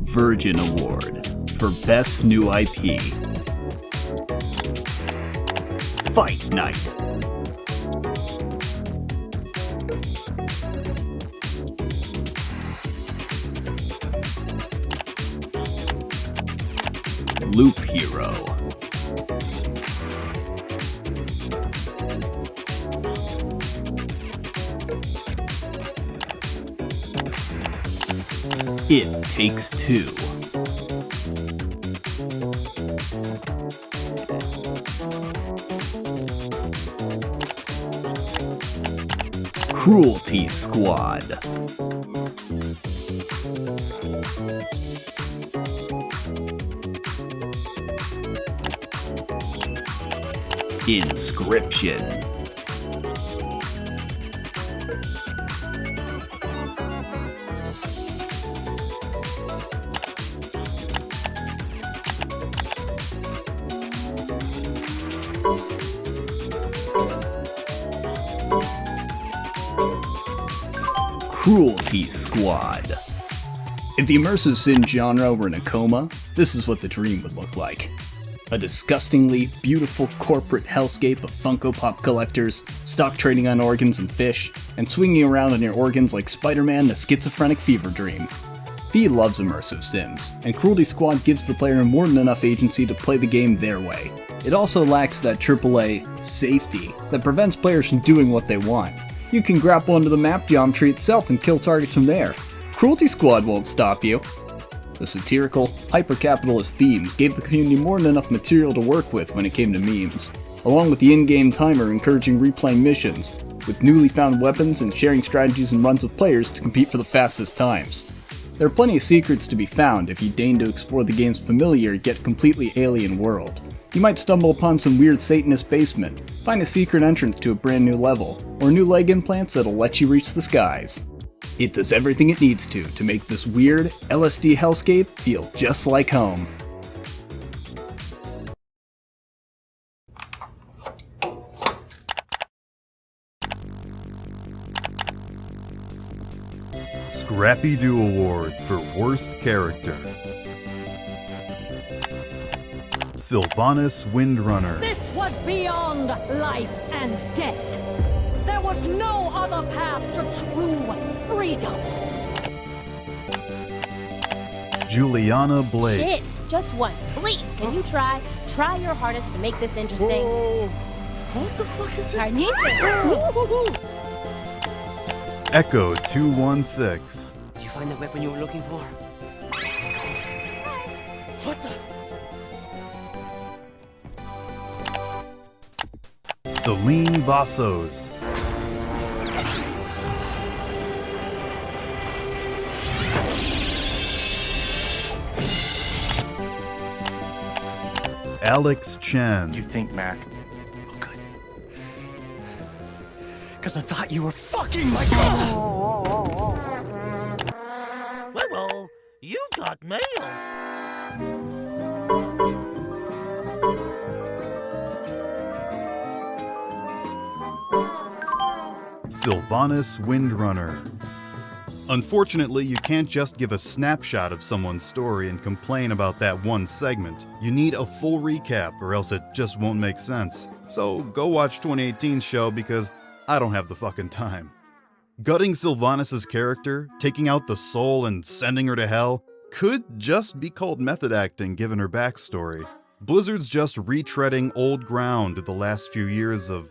Virgin Award for Best New IP. Fight Night. Loop Hero. It Takes Two. Cruelty Squad. Inscription. Cruelty Squad. If the immersive sim genre were in a coma, this is what the dream would look like. A disgustingly beautiful corporate hellscape of Funko Pop collectors, stock trading on organs and fish, and swinging around on your organs like Spider-Man the schizophrenic fever dream. Fee loves immersive sims, and Cruelty Squad gives the player more than enough agency to play the game their way. It also lacks that AAA safety that prevents players from doing what they want. You can grapple onto the map geometry itself and kill targets from there. Cruelty Squad won't stop you. The satirical, hyper-capitalist themes gave the community more than enough material to work with when it came to memes, along with the in-game timer encouraging replaying missions, with newly found weapons and sharing strategies and runs of players to compete for the fastest times. There are plenty of secrets to be found if you deign to explore the game's familiar yet completely alien world. You might stumble upon some weird Satanist basement, find a secret entrance to a brand new level, or new leg implants that'll let you reach the skies. It does everything it needs to make this weird LSD hellscape feel just like home. Scrappy-Doo Award for Worst Character. Sylvanas Windrunner. This was beyond life and death. There was no other path to true freedom. Juliana Blake. Shit, just once, please. Can you try your hardest to make this interesting? Whoa. What the fuck is this? Carnices. Echo 216. Did you find the weapon you were looking for? What the? Celine Bassos. Alex Chen. You think, Mac? Oh, good. Because I thought you were fucking my girl. Well, you got mail. Sylvanas Windrunner. Unfortunately, you can't just give a snapshot of someone's story and complain about that one segment. You need a full recap or else it just won't make sense. So go watch 2018's show because I don't have the fucking time. Gutting Sylvanas' character, taking out the soul and sending her to hell, could just be called method acting given her backstory. Blizzard's just retreading old ground the last few years of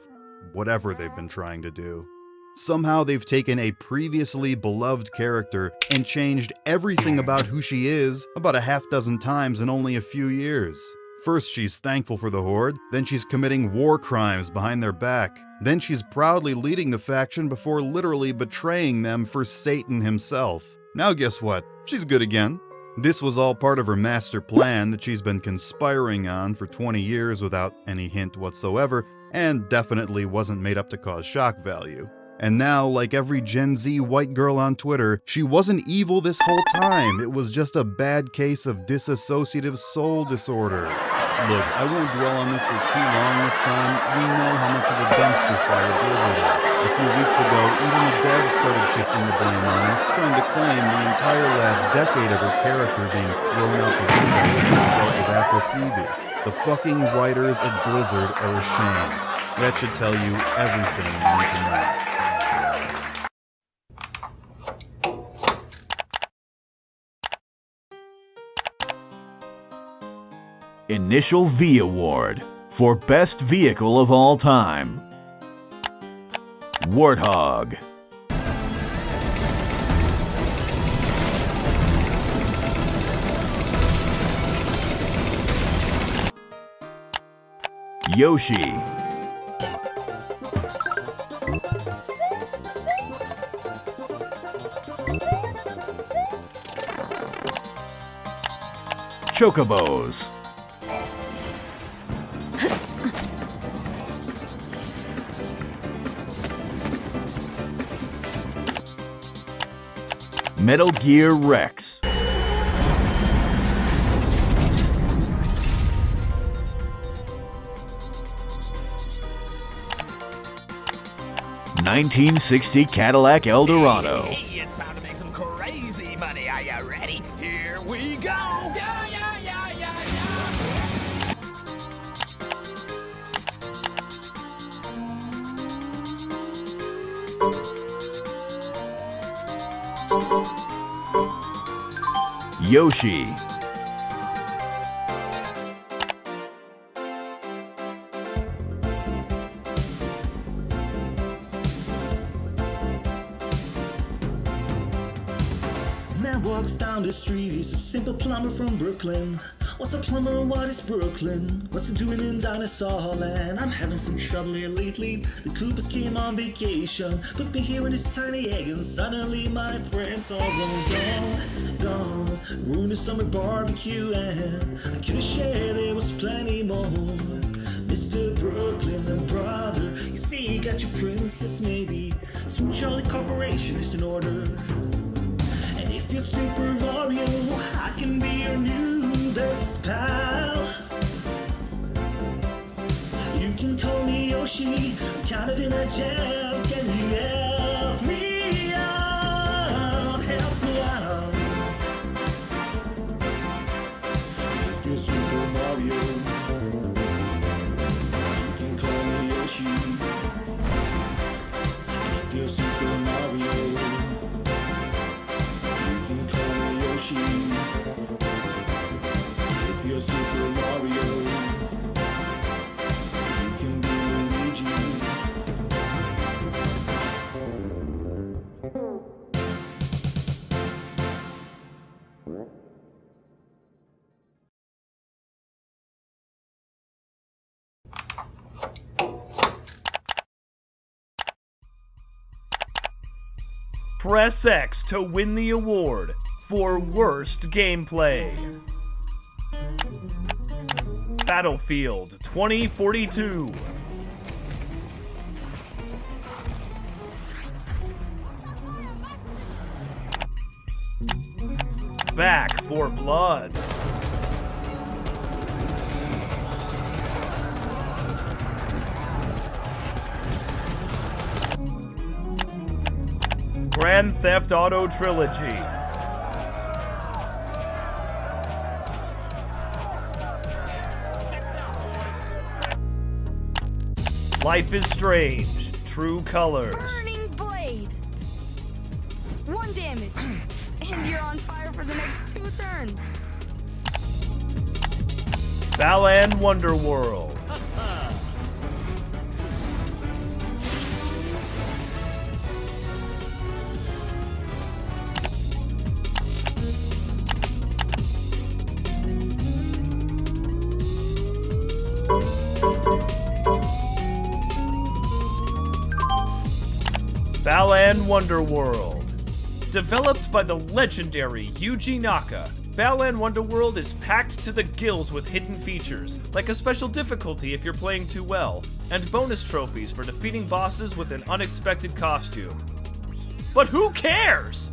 whatever they've been trying to do. Somehow they've taken a previously beloved character and changed everything about who she is about a half dozen times in only a few years. First she's thankful for the Horde, then she's committing war crimes behind their back, then she's proudly leading the faction before literally betraying them for Satan himself. Now guess what? She's good again. This was all part of her master plan that she's been conspiring on for 20 years without any hint whatsoever, and definitely wasn't made up to cause shock value. And now, like every Gen Z white girl on Twitter, she wasn't evil this whole time. It was just a bad case of dissociative soul disorder. Look, I won't dwell on this for too long this time. We know how much of a dumpster fire Blizzard is. A few weeks ago, even the devs started shifting the blame on her, trying to claim the entire last decade of her character being thrown out the window as a result of Afrasibi. The fucking writers at Blizzard are ashamed. That should tell you everything you need to know. Initial V Award for Best Vehicle of All Time. Warthog. Yoshi. Chocobos. Metal Gear Rex. '60 Cadillac Eldorado. Hey, it's time to make some crazy money. Are you ready? Here we go. Yeah. Yoshi. Man walks down the street, he's a simple plumber from Brooklyn. What's a plumber, what is Brooklyn? What's it doing in dinosaur land? I'm having some trouble here lately. The Coopers came on vacation, put me here in this tiny egg, and suddenly my friends all gone. Ruined the summer barbecue, and I could've shared, there was plenty more. Mr. Brooklyn and brother, you see you got your princess maybe. Sweet Charlie Corporation is in order. And if you're Super Mario, I can be your new best pal. You can call me Yoshi, I'm kind of in a jam. Can you help me out? Help me out. If you're Super Mario, you can call me Yoshi. If you're Super Mario, you can call me Yoshi. If you're Super Mario, you can be Luigi. Press X to win the award for Worst Gameplay. Battlefield 2042. Back for Blood. Grand Theft Auto Trilogy. Life is Strange, True Colors. Burning Blade. 1 damage. And you're on fire for the next 2 turns. Balan Wonderworld. Balan Wonderworld. Developed by the legendary Yuji Naka, Balan Wonderworld is packed to the gills with hidden features, like a special difficulty if you're playing too well, and bonus trophies for defeating bosses with an unexpected costume. But who cares?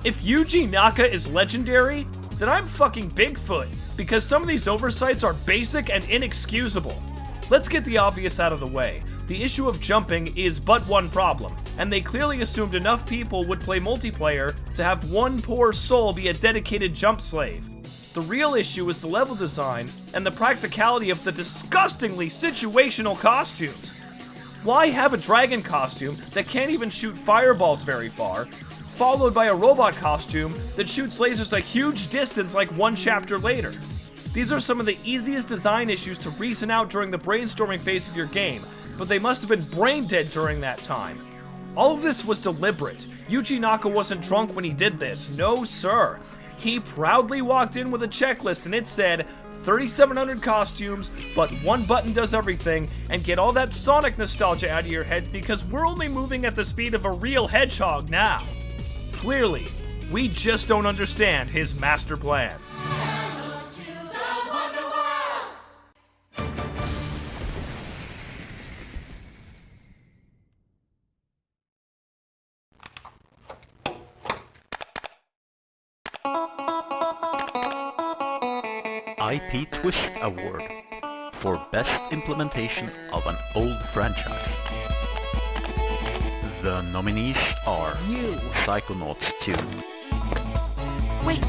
If Yuji Naka is legendary, then I'm fucking Bigfoot. because some of these oversights are basic and inexcusable. Let's get the obvious out of the way. The issue of jumping is but one problem, and they clearly assumed enough people would play multiplayer to have one poor soul be a dedicated jump slave. The real issue is the level design and the practicality of the disgustingly situational costumes. Why have a dragon costume that can't even shoot fireballs very far, followed by a robot costume that shoots lasers a huge distance like one chapter later? These are some of the easiest design issues to reason out during the brainstorming phase of your game, but they must have been brain dead during that time. All of this was deliberate. Yuji Naka wasn't drunk when he did this, no sir. He proudly walked in with a checklist and it said 3,700 costumes, but one button does everything, and get all that Sonic nostalgia out of your head because we're only moving at the speed of a real hedgehog now. Clearly, we just don't understand his master plan. IP Twist Award for Best Implementation of an Old Franchise. The nominees are Psychonauts 2, Wait!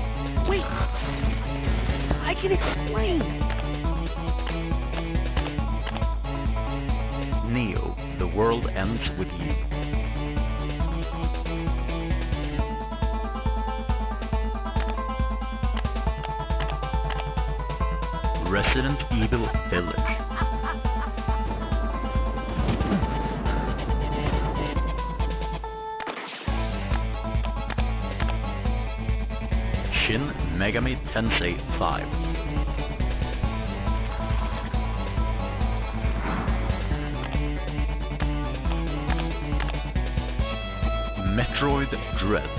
I can explain! Neo, The World Ends With You, Resident Evil Village, Shin Megami Tensei 5, Metroid Dread,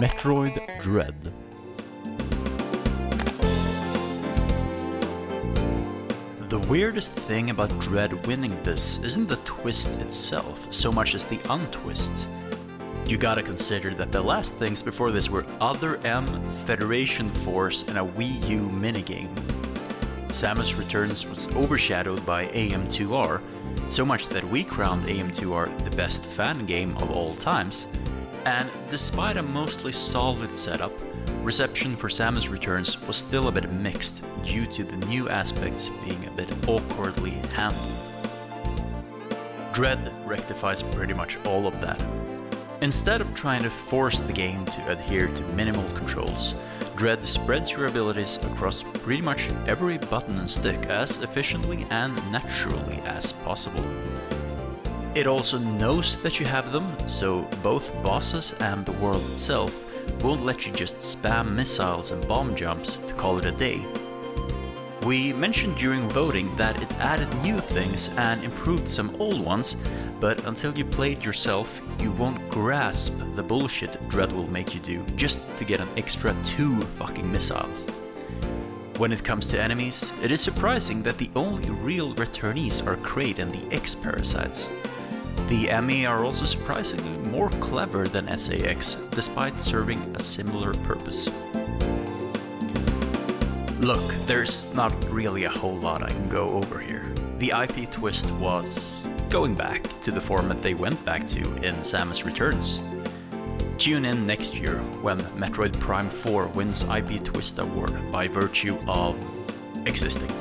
Metroid Dread. The weirdest thing about Dread winning this isn't the twist itself, so much as the untwist. You gotta consider that the last things before this were Other M, Federation Force, and a Wii U minigame. Samus Returns was overshadowed by AM2R, so much that we crowned AM2R the best fan game of all times, and despite a mostly solid setup, reception for Samus Returns was still a bit mixed due to the new aspects being a bit awkwardly handled. Dread rectifies pretty much all of that. Instead of trying to force the game to adhere to minimal controls, Dread spreads your abilities across pretty much every button and stick as efficiently and naturally as possible. It also knows that you have them, so both bosses and the world itself won't let you just spam missiles and bomb jumps to call it a day. We mentioned during voting that it added new things and improved some old ones, but until you play it yourself, you won't grasp the bullshit Dread will make you do just to get an extra 2 fucking missiles. When it comes to enemies, it is surprising that the only real returnees are Kraid and the X-Parasites. The ME are also surprisingly more clever than SAX, despite serving a similar purpose. Look, there's not really a whole lot I can go over here. The IP twist was going back to the format they went back to in Samus Returns. Tune in next year when Metroid Prime 4 wins IP Twist Award by virtue of existing.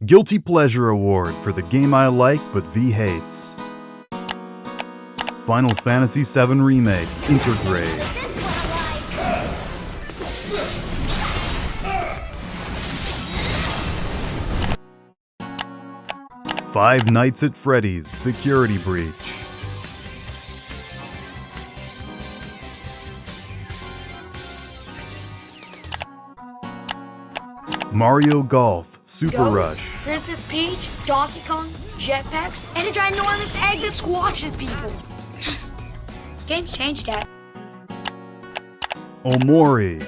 Guilty Pleasure Award for the game I like but V hates. Final Fantasy VII Remake, Intergrade. Five Nights at Freddy's, Security Breach. Mario Golf Super Ghost, Rush. Princess Peach, Donkey Kong, jetpacks, and a ginormous egg that squashes people. Games changed that. Omori.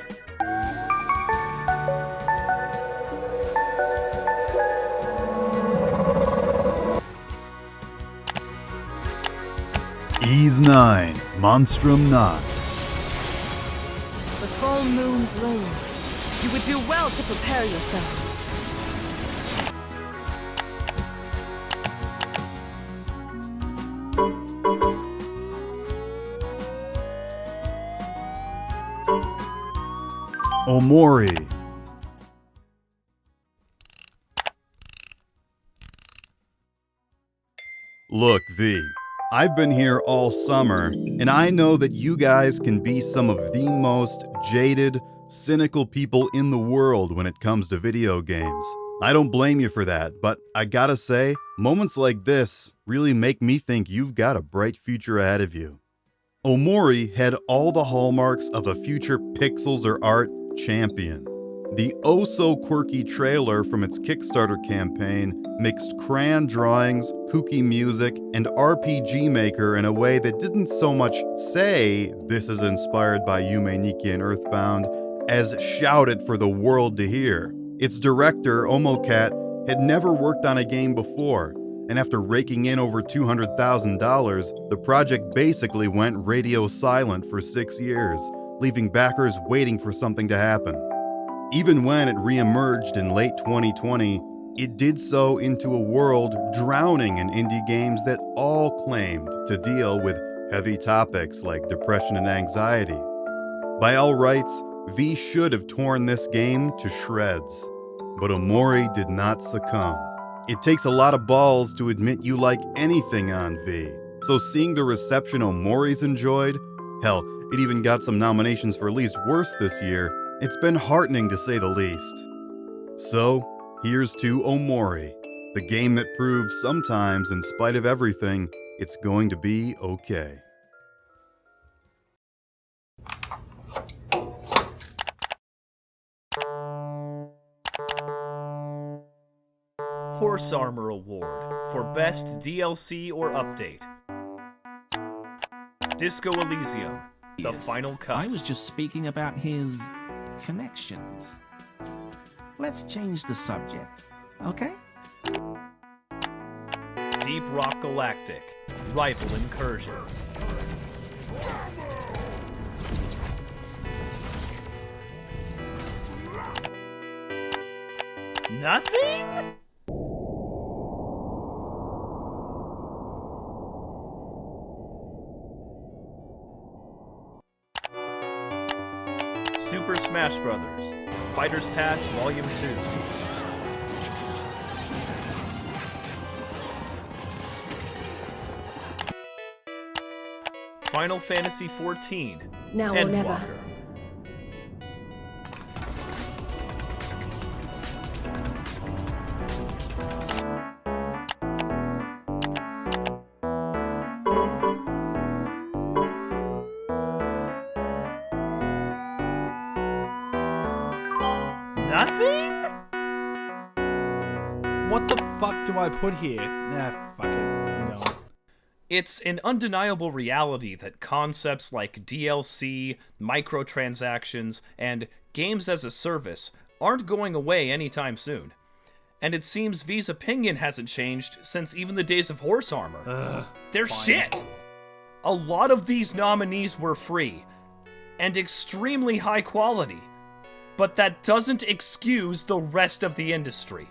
Eve 9, Monstrum Knot. The full moon's loom. You would do well to prepare yourselves. Omori. Look, V, I've been here all summer, and I know that you guys can be some of the most jaded, cynical people in the world when it comes to video games. I don't blame you for that, but I gotta say, moments like this really make me think you've got a bright future ahead of you. Omori had all the hallmarks of a future pixels or art champion. The oh-so-quirky trailer from its Kickstarter campaign mixed crayon drawings, kooky music, and RPG Maker in a way that didn't so much say this is inspired by Yume Nikki and Earthbound as shout it for the world to hear. Its director, Omocat, had never worked on a game before, and after raking in over $200,000, the project basically went radio silent for 6 years, leaving backers waiting for something to happen. Even when it re-emerged in late 2020, it did so into a world drowning in indie games that all claimed to deal with heavy topics like depression and anxiety. By all rights, V should have torn this game to shreds, but Omori did not succumb. It takes a lot of balls to admit you like anything on V, so seeing the reception Omori's enjoyed, hell, it even got some nominations for least worst this year, it's been heartening to say the least. So, here's to Omori, the game that proves sometimes, in spite of everything, it's going to be okay. Horse Armor Award for Best DLC or Update. Disco Elysium, the final cut. I was just speaking about his connections. Let's change the subject, okay? Deep Rock Galactic, Rival Incursion. Nothing? Super Smash Bros. Fighter's Pass Volume 2. Final Fantasy XIV. Now or never. Endwalker. Nothing? What the fuck do I put here? Nah, fuck it. No. It's an undeniable reality that concepts like DLC, microtransactions, and games as a service aren't going away anytime soon. And it seems V's opinion hasn't changed since even the days of Horse Armor. They're fine. shit! A lot of these nominees were free, and extremely high quality. But that doesn't excuse the rest of the industry.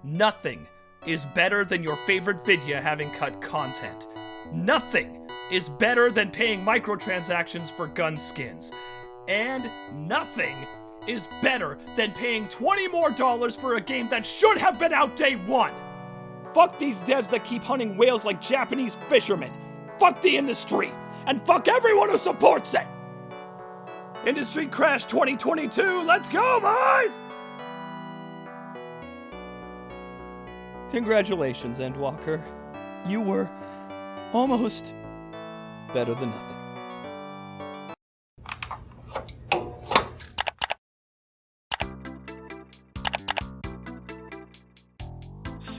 Nothing is better than your favorite Vidya having cut content. Nothing is better than paying microtransactions for gun skins. And nothing is better than paying $20 more for a game that should have been out day one. Fuck these devs that keep hunting whales like Japanese fishermen. Fuck the industry. And fuck everyone who supports it. Industry Crash 2022, let's go, boys! Congratulations, Endwalker. You were almost better than nothing.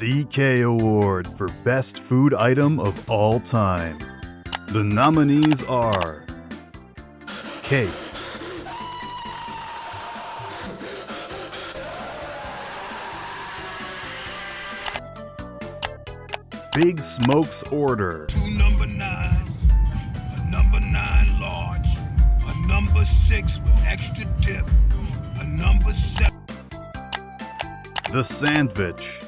VK Award for Best Food Item of All Time. The nominees are cake, Big Smoke's Order, 2 number 9s, a number 9 large, a number 6 with extra dip, a number 7. The Sandwich,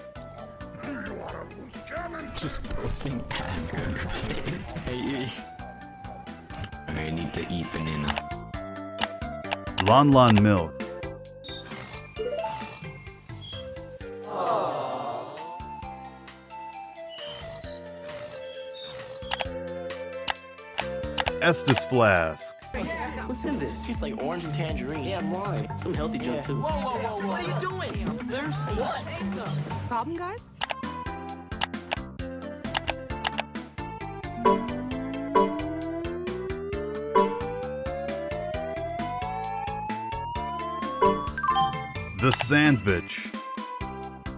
just posting ass on your face. Hey. I need to eat banana. Lon Lon Milk, Estes Flask, What's in this? Tastes like orange and tangerine. Yeah, why? Some healthy junk too. Whoa, whoa, whoa, what are you doing? There's what? Problem, guys? The Sandwich,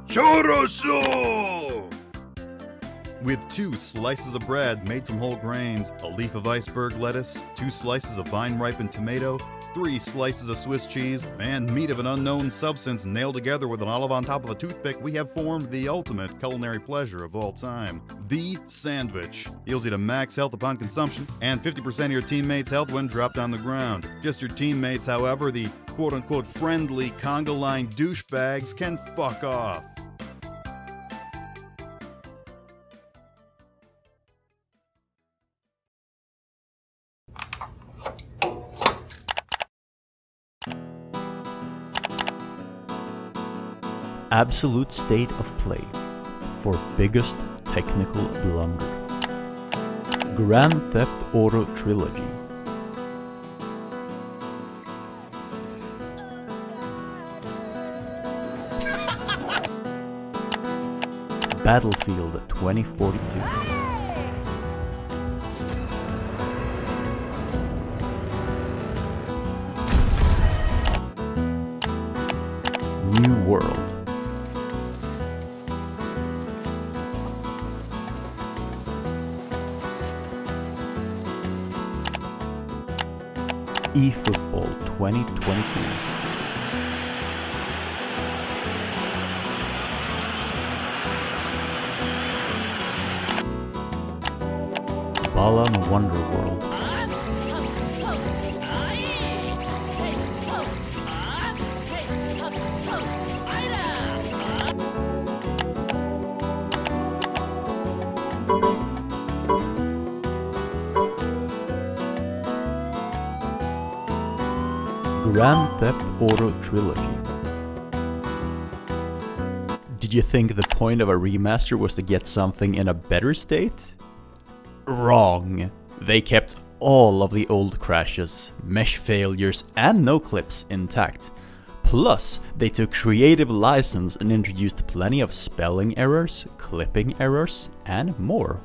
Choroso! with 2 slices of bread made from whole grains, a leaf of iceberg lettuce, 2 slices of vine-ripened tomato, 3 slices of Swiss cheese, and meat of an unknown substance nailed together with an olive on top of a toothpick, we have formed the ultimate culinary pleasure of all time. The Sandwich heals you to max health upon consumption and 50% of your teammates' health when dropped on the ground. Just your teammates, however, the quote-unquote friendly conga line douchebags, can fuck off. Absolute state of play for biggest technical blunder. Grand Theft Auto Trilogy. Battlefield 2042. New World. eFootball 2022. Balan Wonderworld. Grand Theft Auto Trilogy. Did you think the point of a remaster was to get something in a better state? Wrong. They kept all of the old crashes, mesh failures and no clips intact. Plus, they took creative license and introduced plenty of spelling errors, clipping errors and more.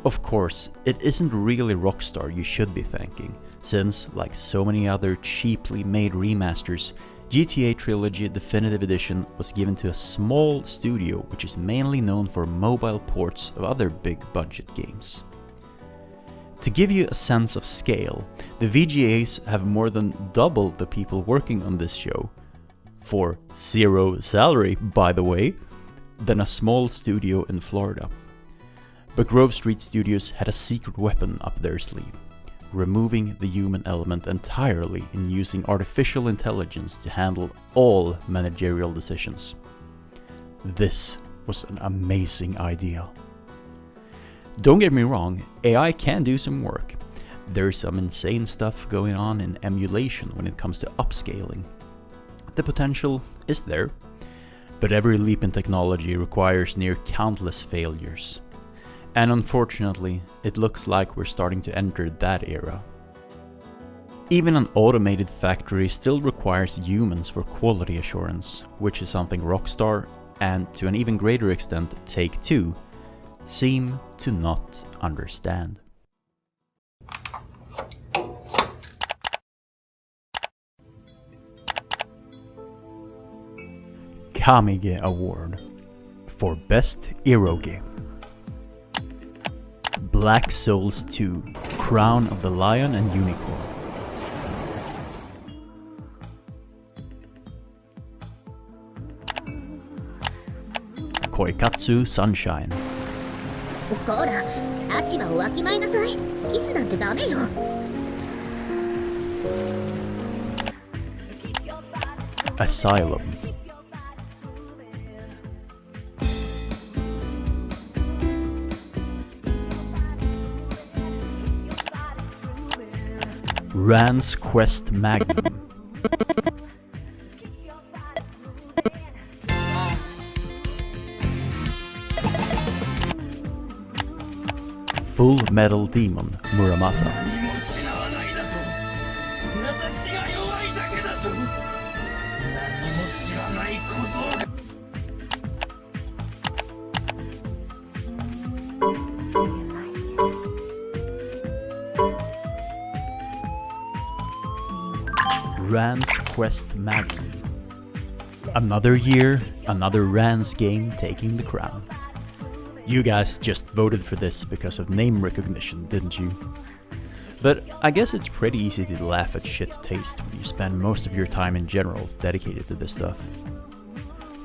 Of course, it isn't really Rockstar you should be thanking, since, like so many other cheaply made remasters, GTA Trilogy Definitive Edition was given to a small studio which is mainly known for mobile ports of other big budget games. To give you a sense of scale, the VGAs have more than double the people working on this show, for zero salary by the way, than a small studio in Florida. But Grove Street Studios had a secret weapon up their sleeve, removing the human element entirely and using artificial intelligence to handle all managerial decisions. This was an amazing idea. Don't get me wrong, AI can do some work. There's some insane stuff going on in emulation when it comes to upscaling. The potential is there, but every leap in technology requires near countless failures. And unfortunately, it looks like we're starting to enter that era. Even an automated factory still requires humans for quality assurance, which is something Rockstar, and to an even greater extent Take-Two, seem to not understand. Kamige Award for Best Euro Game. Black Souls 2, Crown of the Lion and Unicorn. Koikatsu Sunshine. こら、立場をわきまえなさい。キスなんてダメよ。Asylum. Rand's Quest Magnum. Full Metal Demon Muramasa. Rand's Quest Magnum. Another year, another Rand's game taking the crown. You guys just voted for this because of name recognition, didn't you? But I guess it's pretty easy to laugh at shit taste when you spend most of your time in general dedicated to this stuff.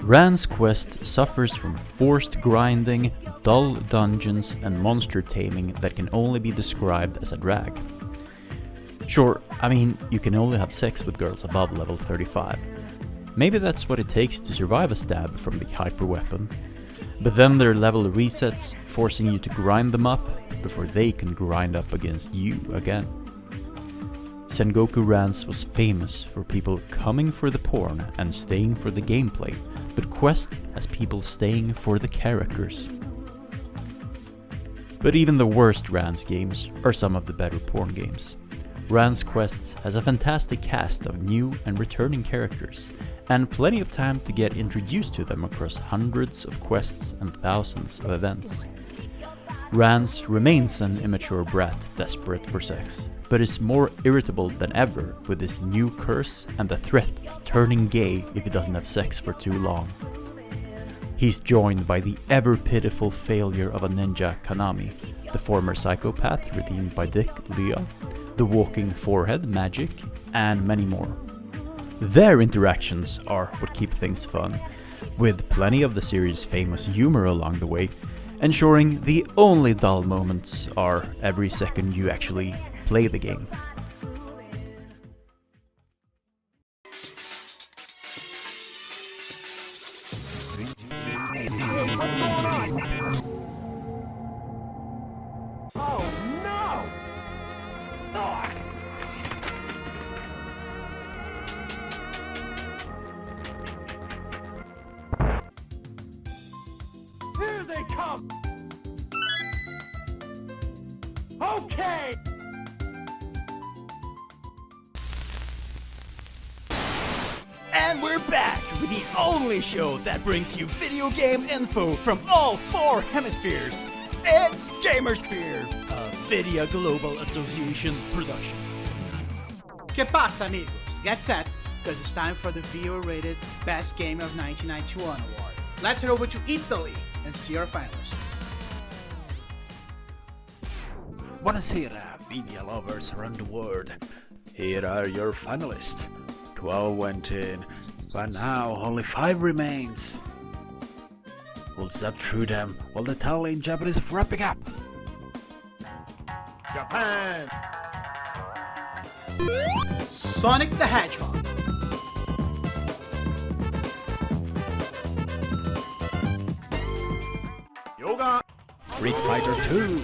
Rand's Quest suffers from forced grinding, dull dungeons, and monster taming that can only be described as a drag. Sure, I mean, you can only have sex with girls above level 35. Maybe that's what it takes to survive a stab from the hyper weapon. But then their level resets, forcing you to grind them up before they can grind up against you again. Sengoku Rants was famous for people coming for the porn and staying for the gameplay, but Quest has people staying for the characters. But even the worst Rants games are some of the better porn games. Rand's Quest has a fantastic cast of new and returning characters, and plenty of time to get introduced to them across hundreds of quests and thousands of events. Rance remains an immature brat desperate for sex, but is more irritable than ever with his new curse and the threat of turning gay if he doesn't have sex for too long. He's joined by the ever-pitiful failure of a ninja Kanami, the former psychopath redeemed by Dick Leah, the walking forehead Magic, and many more. Their interactions are what keep things fun, with plenty of the series' famous humor along the way, ensuring the only dull moments are every second you actually play the game. Here they come! Okay! And we're back with the only show that brings you video game info from all four hemispheres. It's Gamersphere, a Vidya Global Association production. Que pasa, amigos? Get set, because it's time for the viewer-rated Best Game of 1991 award. Let's head over to Italy and see our finalists. Buonasera, Vidya lovers around the world. Here are your finalists. 12 went in, but now only 5 remains. We'll zap through them while the tally in Japan is wrapping up. Japan! Sonic the Hedgehog. Yoga! Street Fighter 2.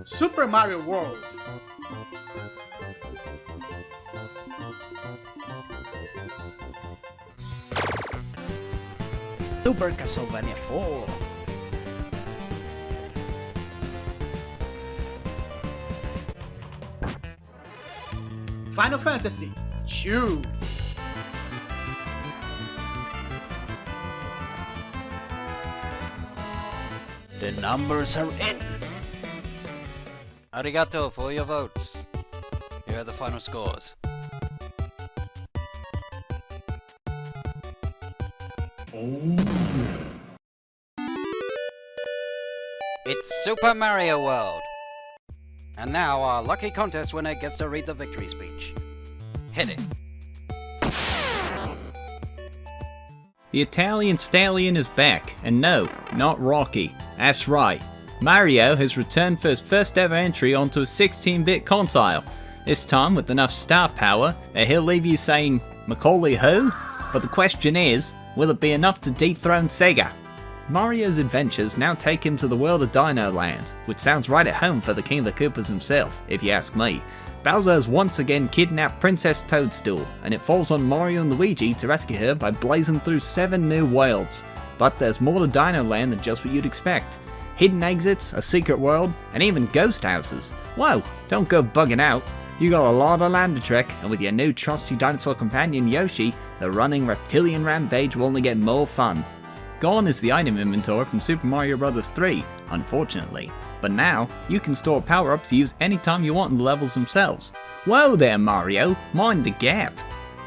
Super Mario World. Super Castlevania 4. Final Fantasy 2. The numbers are in. Arigato for your votes. Here are the final scores. It's Super Mario World! And now our lucky contest winner gets to read the victory speech. Hit it! The Italian Stallion is back, and no, not Rocky. That's right. Mario has returned for his first ever entry onto a 16-bit console. This time with enough star power that he'll leave you saying, Macaulay who? But the question is, will it be enough to dethrone Sega? Mario's adventures now take him to the world of Dino Land, which sounds right at home for the King of the Koopas himself, if you ask me. Bowser has once again kidnapped Princess Toadstool, and it falls on Mario and Luigi to rescue her by blazing through 7 new worlds. But there's more to Dino Land than just what you'd expect. Hidden exits, a secret world, and even ghost houses. Whoa, don't go bugging out. You got a lot of land to trek, and with your new trusty dinosaur companion Yoshi, the running reptilian rampage will only get more fun. Gone is the item inventory from Super Mario Bros. 3, unfortunately. But now, you can store power-ups to use anytime you want in the levels themselves. Whoa there Mario, mind the gap!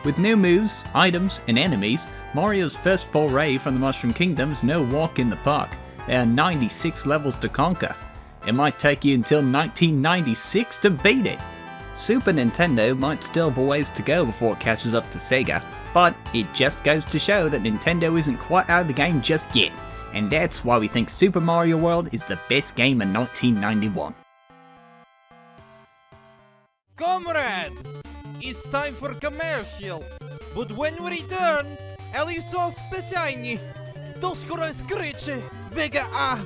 With new moves, items, and enemies, Mario's first foray from the Mushroom Kingdom is no walk in the park. There are 96 levels to conquer. It might take you until 1996 to beat it. Super Nintendo might still have a ways to go before it catches up to Sega, but it just goes to show that Nintendo isn't quite out of the game just yet, and that's why we think Super Mario World is the best game in 1991. Comrade! It's time for commercial, but when we return, ali są specjalni. To skoro skryczy, Vega A!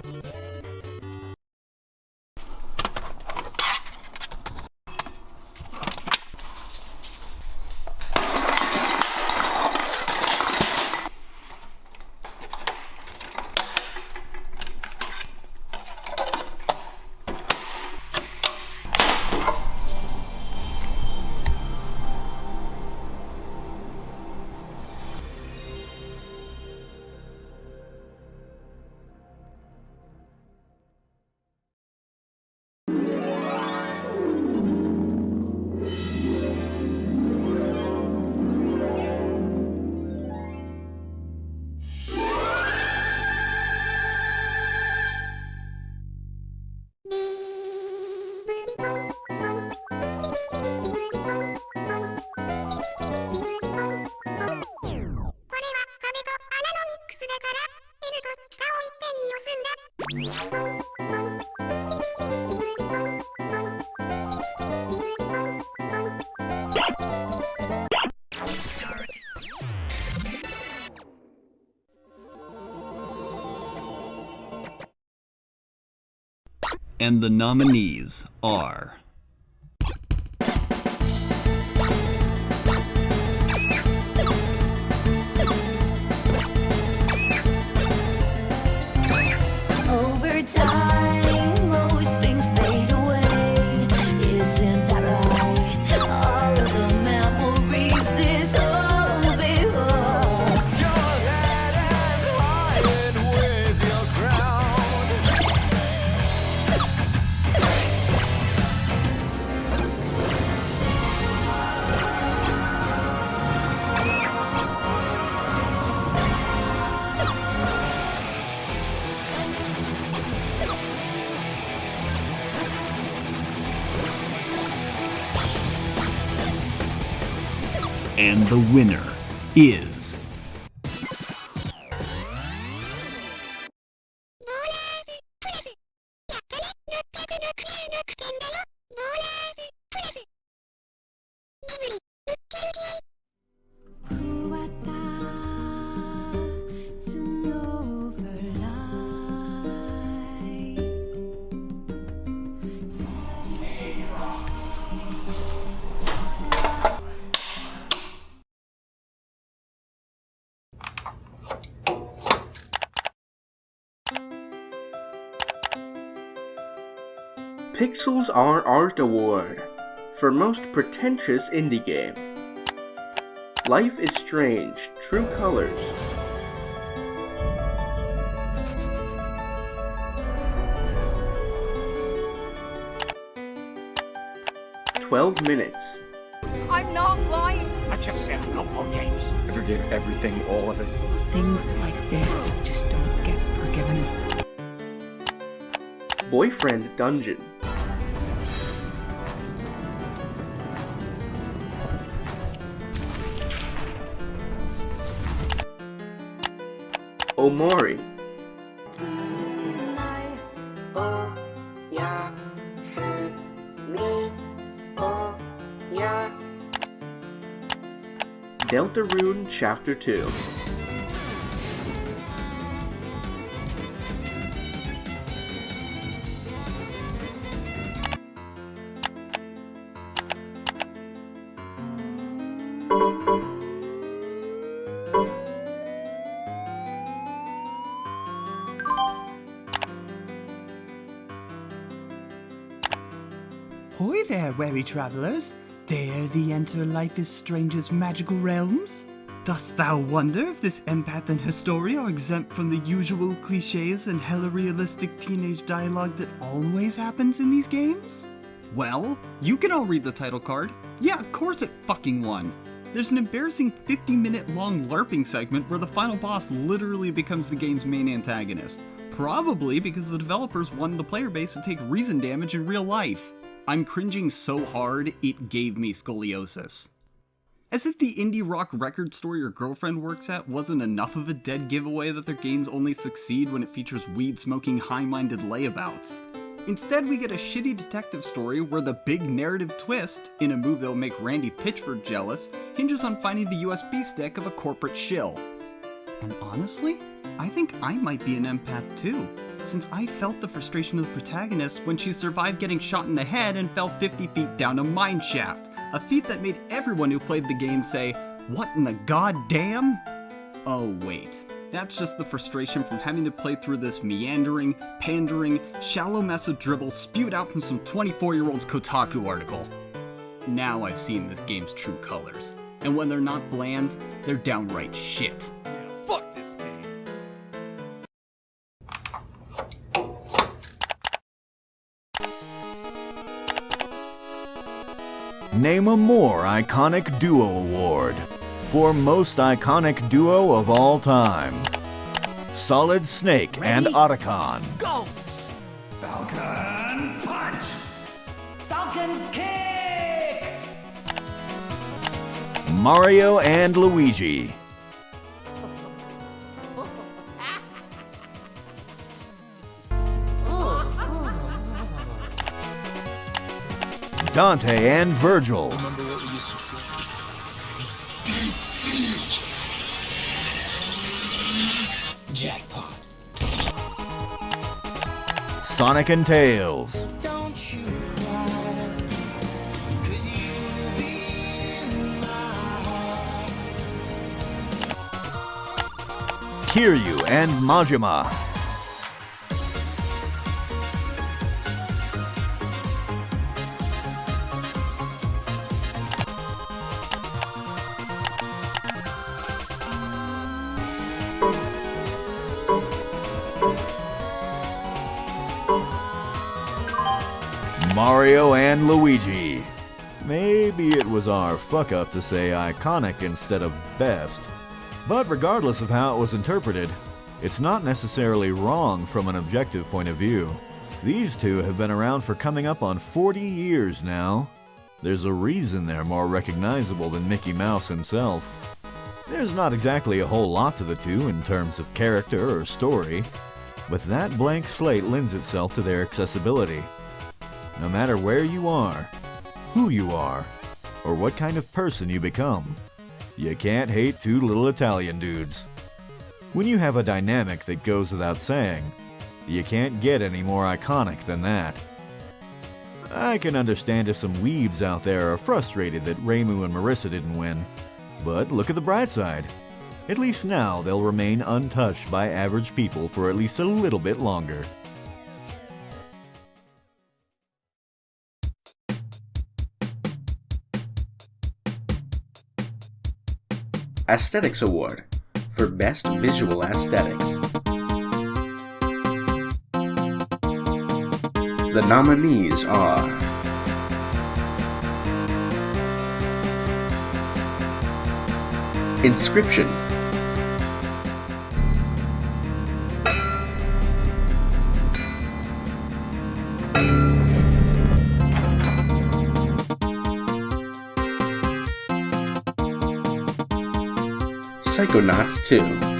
And the nominees are... Over time, most things fade away. Isn't that right? All of the memories dissolve before. Your head and hide with your crown. And the winner is... Pixels Are Art Award for Most Pretentious Indie Game. Life is Strange, True Colors. 12 minutes. I'm not lying. I just said no more games. I forgive everything, all of it. Things like this just don't get forgiven. Boyfriend dungeon. Omori. Deltarune Chapter 2. Hoy there, weary travellers! Dare thee enter Life is Strange's magical realms? Dost thou wonder if this empath and Historia are exempt from the usual cliches and hella realistic teenage dialogue that always happens in these games? Well, you can all read the title card. Yeah, of course it fucking won. There's an embarrassing 50-minute long LARPing segment where the final boss literally becomes the game's main antagonist. Probably because the developers wanted the player base to take reason damage in real life. I'm cringing so hard, it gave me scoliosis. As if the indie rock record store your girlfriend works at wasn't enough of a dead giveaway that their games only succeed when it features weed-smoking, high-minded layabouts. Instead, we get a shitty detective story where the big narrative twist, in a move that will make Randy Pitchford jealous, hinges on finding the USB stick of a corporate shill. And honestly, I think I might be an empath too, since I felt the frustration of the protagonist when she survived getting shot in the head and fell 50 feet down a mine shaft, a feat that made everyone who played the game say, "What in the goddamn?" Oh wait, that's just the frustration from having to play through this meandering, pandering, shallow mess of dribble spewed out from some 24-year-old's Kotaku article. Now I've seen this game's true colors, and when they're not bland, they're downright shit. Fuck this game. Name a more iconic duo award for most iconic duo of all time. Solid Snake and Otacon. Go! Falcon Punch! Falcon Kick! Mario and Luigi. Dante and Virgil. Jackpot. Sonic and Tails. Don't you cry, 'cause you'll be in my heart. Kiryu and Majima. Mario and Luigi. Maybe it was our fuck up to say iconic instead of best. But regardless of how it was interpreted, it's not necessarily wrong from an objective point of view. These two have been around for coming up on 40 years now. There's a reason they're more recognizable than Mickey Mouse himself. There's not exactly a whole lot to the two in terms of character or story, but that blank slate lends itself to their accessibility. No matter where you are, who you are, or what kind of person you become, you can't hate two little Italian dudes. When you have a dynamic that goes without saying, you can't get any more iconic than that. I can understand if some weebs out there are frustrated that Reimu and Marissa didn't win, but look at the bright side. At least now they'll remain untouched by average people for at least a little bit longer. Aesthetics Award for Best Visual Aesthetics. The nominees are Inscription. Psychonauts 2.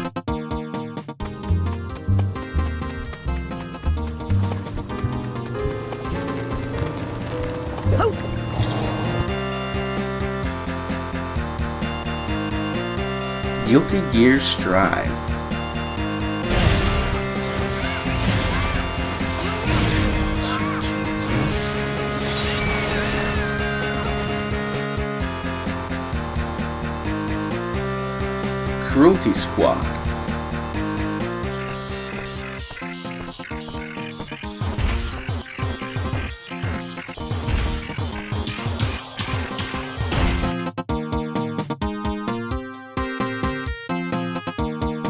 Guilty Gear Strive. Cruelty Squad.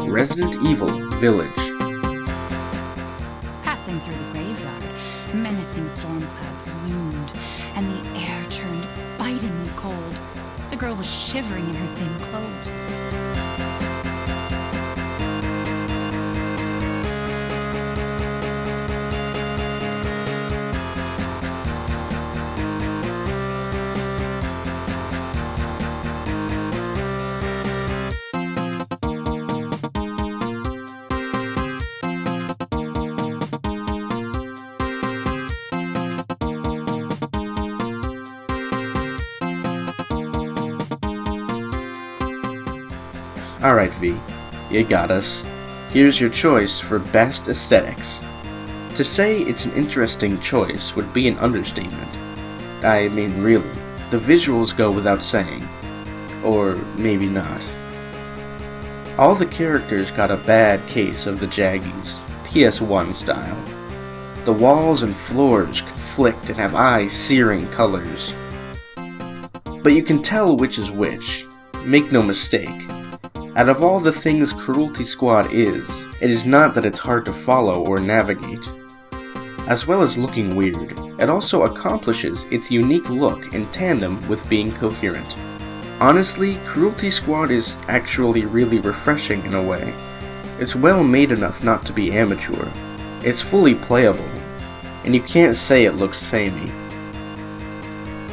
Resident Evil Village. Passing through the graveyard, menacing storm clouds loomed, and the air turned bitingly cold. The girl was shivering in her thin clothes. Alright V, you got us. Here's your choice for Best Aesthetics. To say it's an interesting choice would be an understatement. I mean really, the visuals go without saying. Or maybe not. All the characters got a bad case of the Jaggies, PS1 style. The walls and floors conflict and have eye-searing colors. But you can tell which is which. Make no mistake. Out of all the things Cruelty Squad is, it is not that it's hard to follow or navigate. As well as looking weird, it also accomplishes its unique look in tandem with being coherent. Honestly, Cruelty Squad is actually really refreshing in a way. It's well made enough not to be amateur. It's fully playable, and you can't say it looks samey.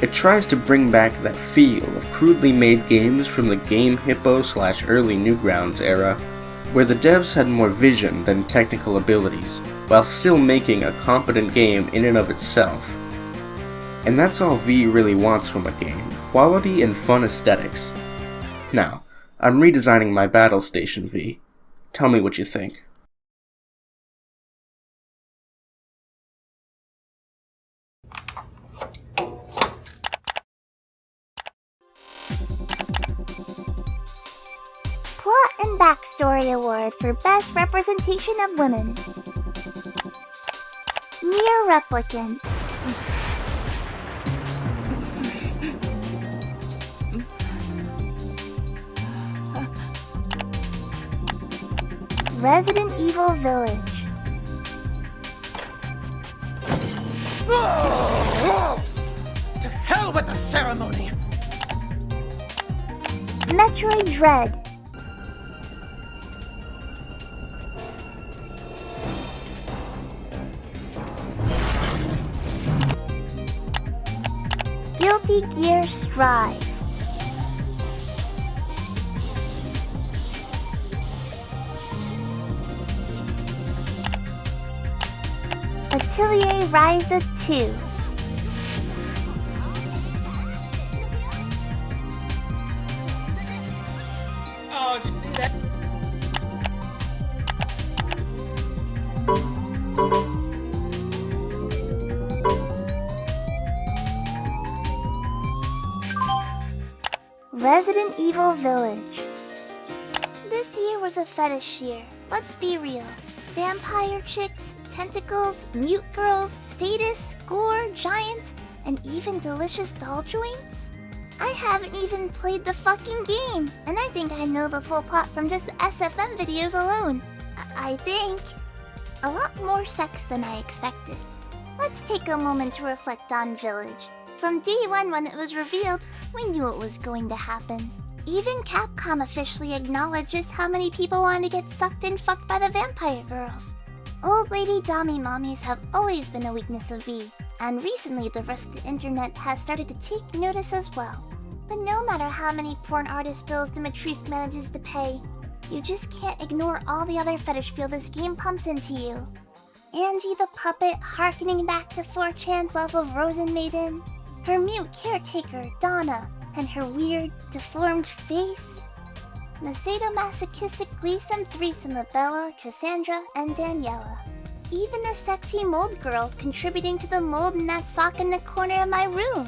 It tries to bring back that feel of crudely made games from the Game Hippo / early Newgrounds era, where the devs had more vision than technical abilities, while still making a competent game in and of itself. And that's all V really wants from a game, quality and fun aesthetics. Now, I'm redesigning my battle station, V. Tell me what you think. Plot and Backstory Award for Best Representation of Women. Near Replicant. Resident Evil Village. To hell with the ceremony! Metroid Dread. Guilty Gear Strive. Atelier Ryza 2. Oh, did you see that? Resident Evil Village. This year was a fetish year. Let's be real. Vampire chicks, tentacles, mute girls, status, gore, giants, and even delicious doll joints? I haven't even played the fucking game, and I think I know the full plot from just the SFM videos alone. I think. A lot more sex than I expected. Let's take a moment to reflect on Village. From day one when it was revealed, we knew it was going to happen. Even Capcom officially acknowledges how many people want to get sucked and fucked by the vampire girls. Old lady Dami mommies have always been a weakness of V, and recently the rest of the internet has started to take notice as well. But no matter how many porn artist bills Dimitris manages to pay, you just can't ignore all the other fetish fuel this game pumps into you. Angie the puppet harkening back to 4chan's love of Rosen Maiden, her mute caretaker Donna, and her weird, deformed face. The sadomasochistic gleesome threesome of Bella, Cassandra, and Daniela. Even a sexy mold girl contributing to the mold in that sock in the corner of my room.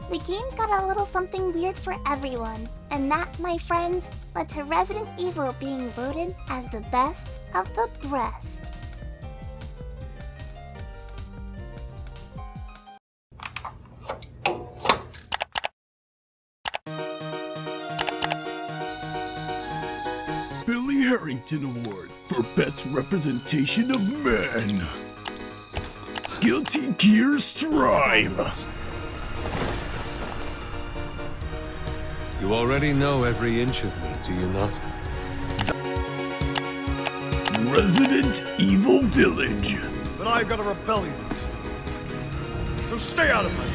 The game's got a little something weird for everyone, and that, my friends, led to Resident Evil being voted as the best of the breast. Billy Harrington Award for Best Representation of Men. Guilty Gear Strive. You already know every inch of me, do you not? Resident Evil Village. But I've got a rebellion. So stay out of my way.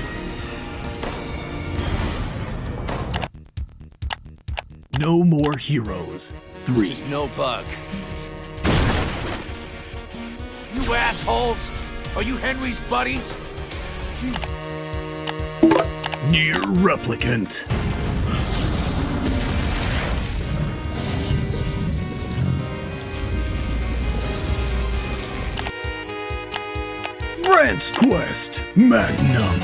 No More Heroes 3. This is no bug. You assholes! Are you Henry's buddies? Near Replicant. Rant's Quest Magnum.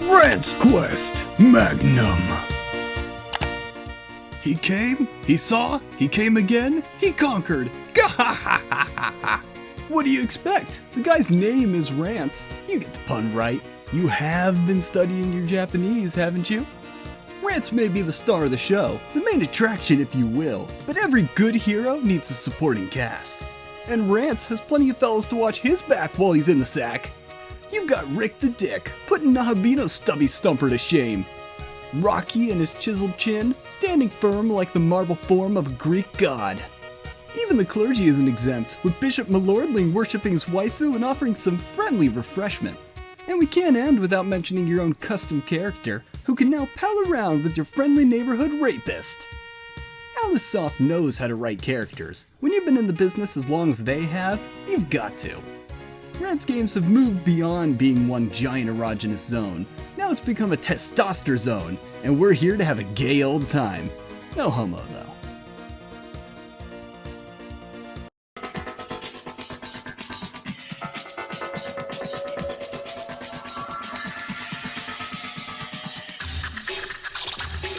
Rant's Quest Magnum. He came, he saw, he came again, he conquered. What do you expect? The guy's name is Rance. You get the pun right. You have been studying your Japanese, haven't you? Rance may be the star of the show, the main attraction if you will, but every good hero needs a supporting cast. And Rance has plenty of fellas to watch his back while he's in the sack. You've got Rick the Dick, putting Nahabito's stubby stumper to shame. Rocky and his chiseled chin, standing firm like the marble form of a Greek god. Even the clergy isn't exempt, with Bishop Malordling worshipping his waifu and offering some friendly refreshment. And we can't end without mentioning your own custom character, who can now pal around with your friendly neighborhood rapist. Alicesoft knows how to write characters. When you've been in the business as long as they have, you've got to. Rance games have moved beyond being one giant erogenous zone. Now it's become a testosterone zone, and we're here to have a gay old time. No homo, though.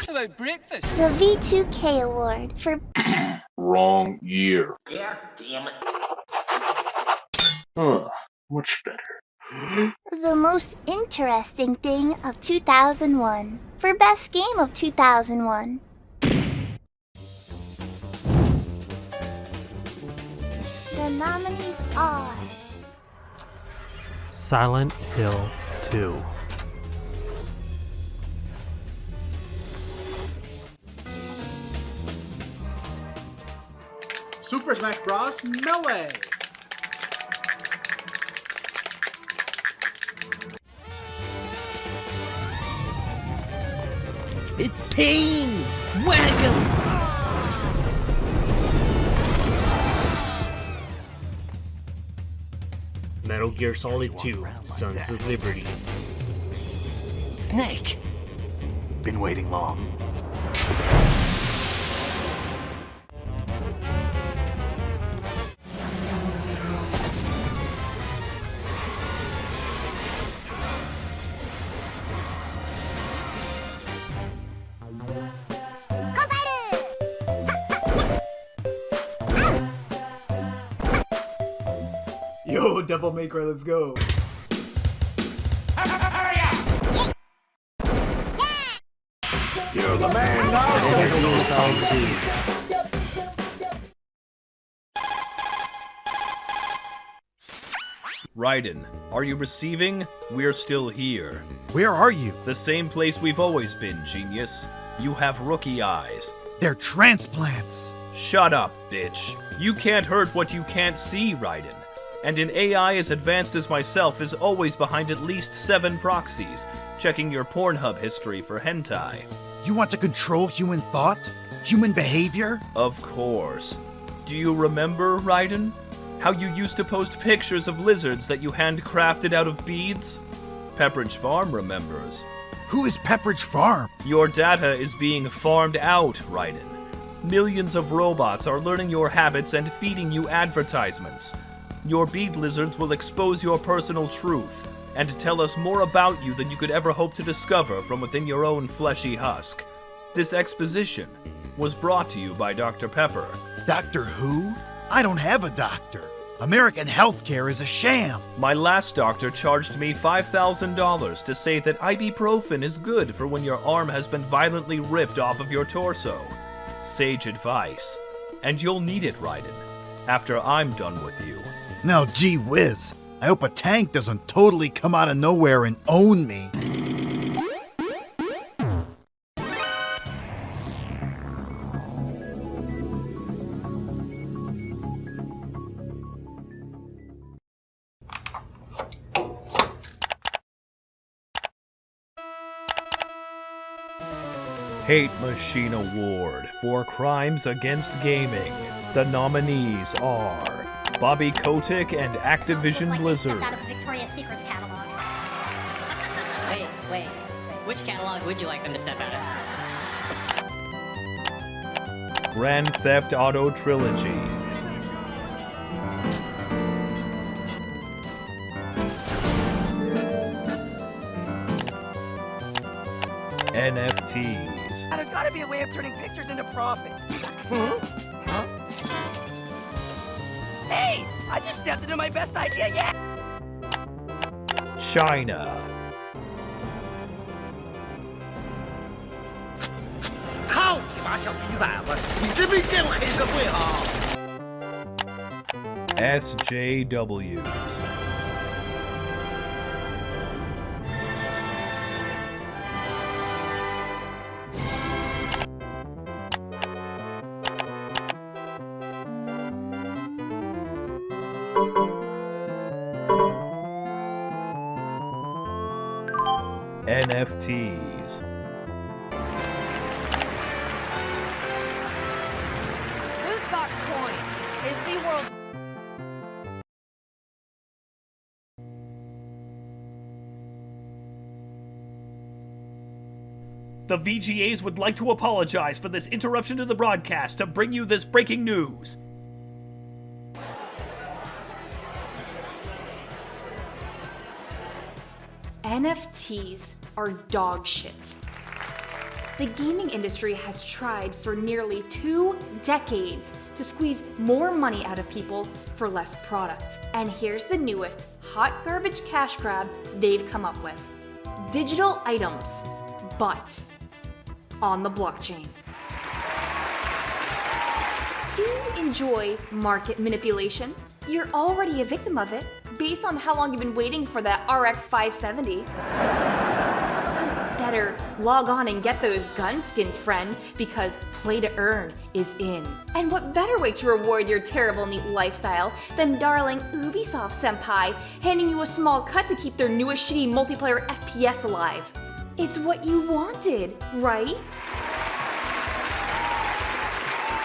About breakfast. The V2K Award for Wrong year. God damn it. Much better. The most interesting thing of 2001 for Best Game of 2001. The nominees are Silent Hill 2. Super Smash Bros. Melee. It's pain! Whack 'em! Metal Gear Solid 2, Sons of Liberty. Snake! Been waiting long. Yo, Devil May Cry, let's go. Hurry up! You're the man now. Metal Gear Solid 2. Raiden, are you receiving? We're still here. Where are you? The same place we've always been, genius. You have rookie eyes. They're transplants. Shut up, bitch. You can't hurt what you can't see, Raiden. And an AI as advanced as myself is always behind at least 7 proxies, checking your Pornhub history for hentai. You want to control human thought? Human behavior? Of course. Do you remember, Raiden? How you used to post pictures of lizards that you handcrafted out of beads? Pepperidge Farm remembers. Who is Pepperidge Farm? Your data is being farmed out, Raiden. Millions of robots are learning your habits and feeding you advertisements. Your bead lizards will expose your personal truth and tell us more about you than you could ever hope to discover from within your own fleshy husk. This exposition was brought to you by Dr. Pepper. Doctor who? I don't have a doctor. American healthcare is a sham. My last doctor charged me $5,000 to say that ibuprofen is good for when your arm has been violently ripped off of your torso. Sage advice. And you'll need it, Raiden, after I'm done with you. Now, gee whiz. I hope a tank doesn't totally come out of nowhere and own me. Hate Machine Award for Crimes Against Gaming. The nominees are Bobby Kotick and Activision Blizzard. Out of Victoria's Secret's catalog. Wait. Which catalog would you like them to step out of? Grand Theft Auto Trilogy. NFTs. There's gotta be a way of turning pictures into profit. Hey! I just stepped into my best idea yet! China. SJW. NFTs. Loot box coin is the world. The VGAs would like to apologize for this interruption to the broadcast to bring you this breaking news. NFTs are dog shit. The gaming industry has tried for nearly 2 decades to squeeze more money out of people for less product. And here's the newest hot garbage cash grab they've come up with. Digital items, but on the blockchain. Do you enjoy market manipulation? You're already a victim of it, based on how long you've been waiting for that RX 570. Better log on and get those gun skins, friend, because play to earn is in. And what better way to reward your terrible neat lifestyle than darling Ubisoft senpai handing you a small cut to keep their newest shitty multiplayer FPS alive. It's what you wanted, right?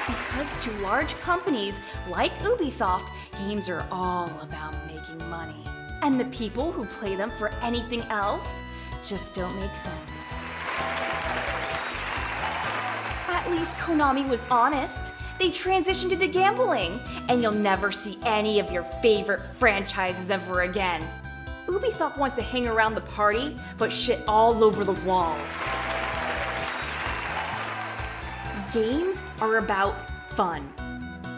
Because to large companies like Ubisoft, games are all about making money. And the people who play them for anything else just don't make sense. At least Konami was honest. They transitioned into gambling, and you'll never see any of your favorite franchises ever again. Ubisoft wants to hang around the party, but shit all over the walls. Games are about fun.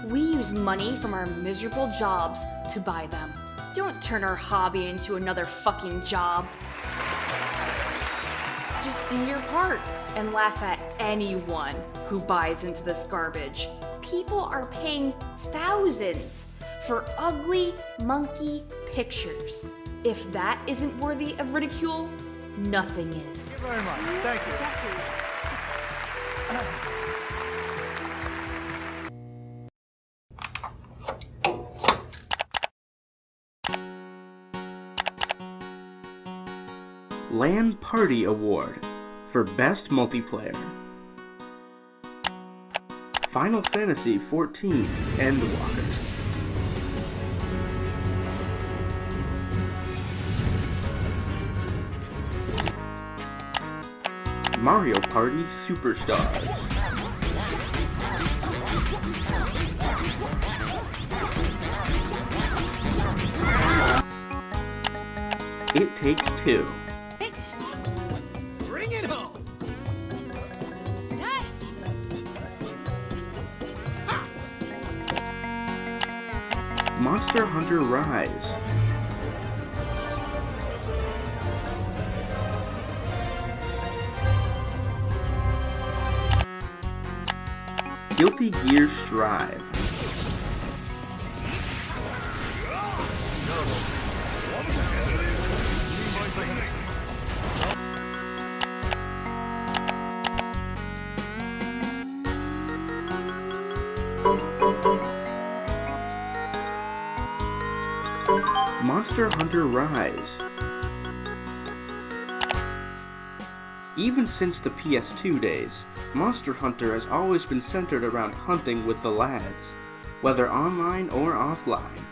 We use money from our miserable jobs to buy them. Don't turn our hobby into another fucking job. Just Do your part and laugh at anyone who buys into this garbage. People are paying thousands for ugly monkey pictures. If that isn't worthy of ridicule, nothing is. Thank you very much. Thank you. LAN Party Award for Best Multiplayer. Final Fantasy XIV Endwalker. Mario Party Superstars. It Takes Two. Bring it home! Monster Hunter Rise. Guilty Gear Strive. Monster Hunter Rise. Even since the PS2 days, Monster Hunter has always been centered around hunting with the lads, whether online or offline.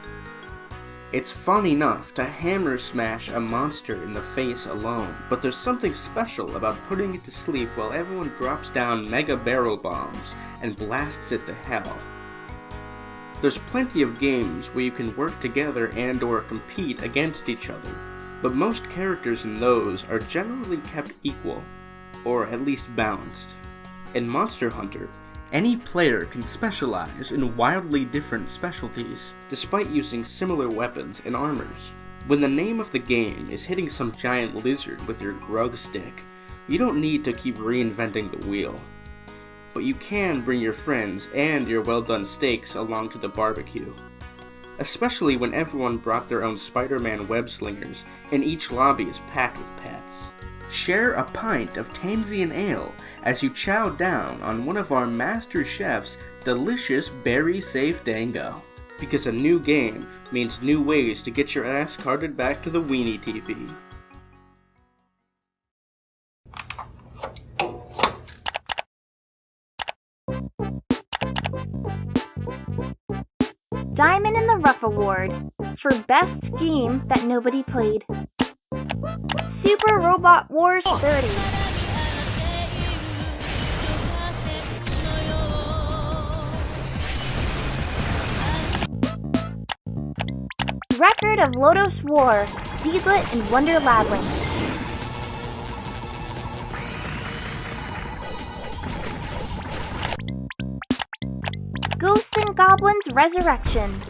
It's fun enough to hammer smash a monster in the face alone, but there's something special about putting it to sleep while everyone drops down mega barrel bombs and blasts it to hell. There's plenty of games where you can work together and or compete against each other, but most characters in those are generally kept equal, or at least balanced. In Monster Hunter, any player can specialize in wildly different specialties, despite using similar weapons and armors. When the name of the game is hitting some giant lizard with your grug stick, you don't need to keep reinventing the wheel. But you can bring your friends and your well-done steaks along to the barbecue. Especially when everyone brought their own Spider-Man web slingers and each lobby is packed with pets. Share a pint of Tansian ale as you chow down on one of our master chef's delicious berry-safe dango. Because a new game means new ways to get your ass carted back to the weenie teepee. Diamond in the Rough Award for Best Game That Nobody Played. Super Robot Wars 30. Record of Lotus War, Diglett and Wonder Labyrinth. Ghosts and Goblins Resurrection.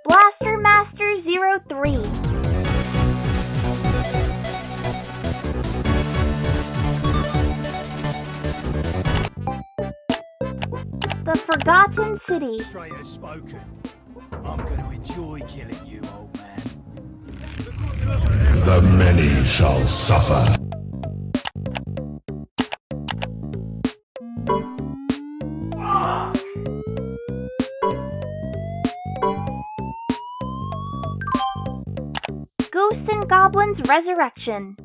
Blaster Master 03. The Forgotten City. Straight as spoken. I'm gonna enjoy killing you, old man. The many shall suffer. Ghosts and Goblins Resurrection.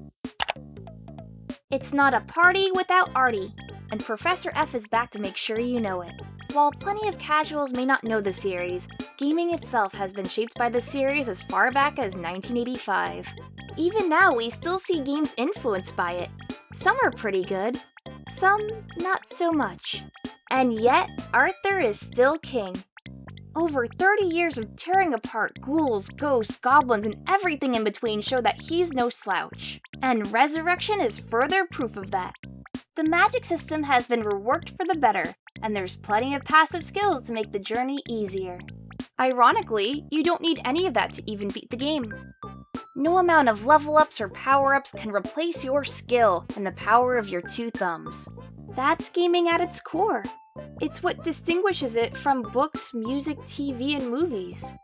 It's not a party without Artie, and Professor F is back to make sure you know it. While plenty of casuals may not know the series, gaming itself has been shaped by the series as far back as 1985. Even now, we still see games influenced by it. Some are pretty good, some not so much. And yet, Arthur is still king. Over 30 years of tearing apart ghouls, ghosts, goblins, and everything in between show that he's no slouch. And Resurrection is further proof of that. The magic system has been reworked for the better, and there's plenty of passive skills to make the journey easier. Ironically, you don't need any of that to even beat the game. No amount of level ups or power ups can replace your skill and the power of your two thumbs. That's gaming at its core. It's what distinguishes it from books, music, TV, and movies.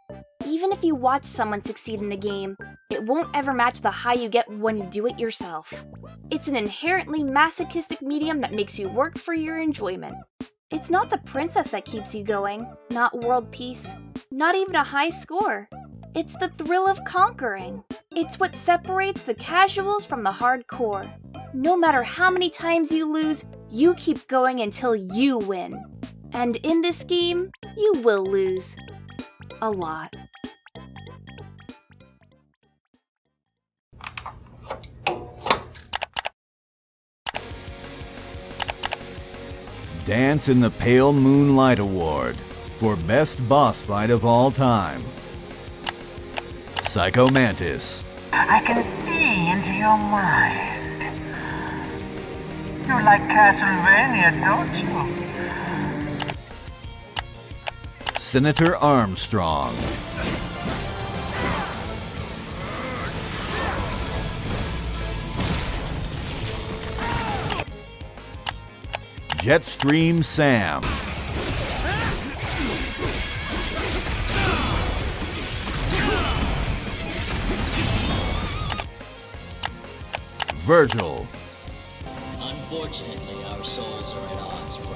Even if you watch someone succeed in a game, it won't ever match the high you get when you do it yourself. It's an inherently masochistic medium that makes you work for your enjoyment. It's not the princess that keeps you going, not world peace, not even a high score. It's the thrill of conquering. It's what separates the casuals from the hardcore. No matter how many times you lose, you keep going until you win. And in this game, you will lose. A lot. Dance in the Pale Moonlight Award for Best Boss Fight of All Time. Psycho Mantis. I can see into your mind. You like Castlevania, don't you? Senator Armstrong. Jetstream Sam. Virgil. Unfortunately, our souls are at odds, brother.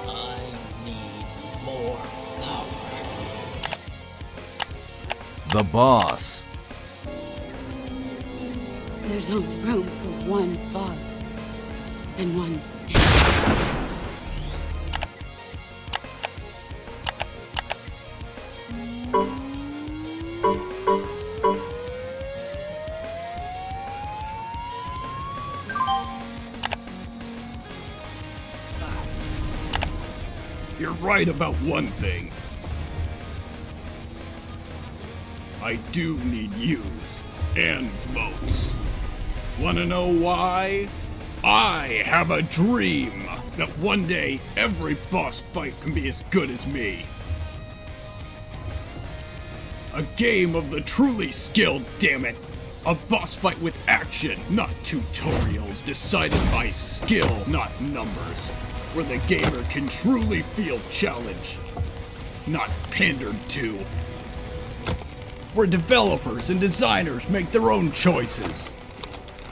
I need more power. The Boss. There's only room for one boss and one stand. You're right about one thing. I do need yous and votes. Wanna know why? I have a dream that one day every boss fight can be as good as me. A game of the truly skilled, damn it. A boss fight with action, not tutorials decided by skill, not numbers. Where the gamer can truly feel challenged, not pandered to. Where developers and designers make their own choices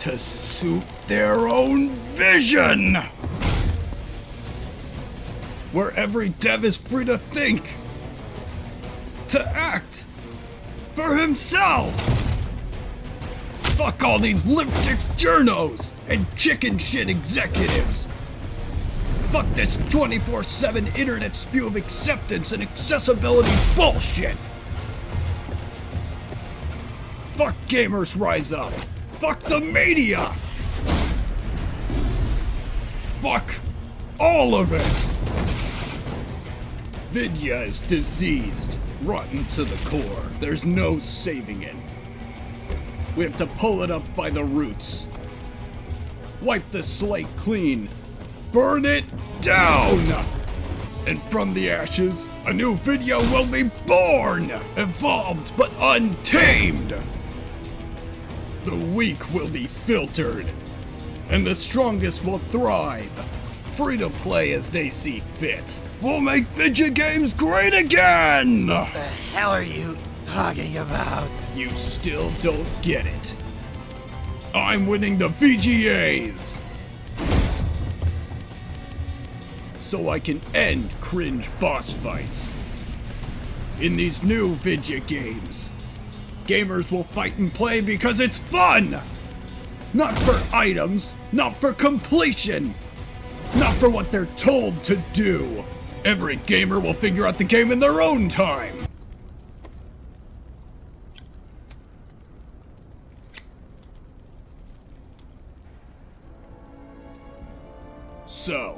to suit their own vision. Where every dev is free to think, to act for himself. Fuck all these lipstick journos and chicken shit executives. Fuck this 24/7 internet spew of acceptance and accessibility bullshit! Fuck Gamers Rise Up! Fuck the media! Fuck all of it! Vidya is diseased, rotten to the core. There's no saving it. We have to pull it up by the roots. Wipe the slate clean. Burn it down! And from the ashes, a new Vidya will be born! Evolved but untamed! The weak will be filtered, and the strongest will thrive. Free to play as they see fit. We'll make Vidya Games great again! The hell are you talking about? You still don't get it. I'm winning the VGAs! So I can end cringe boss fights. In these new Vidya games, gamers will fight and play because it's fun! Not for items, not for completion, not for what they're told to do. Every gamer will figure out the game in their own time. So,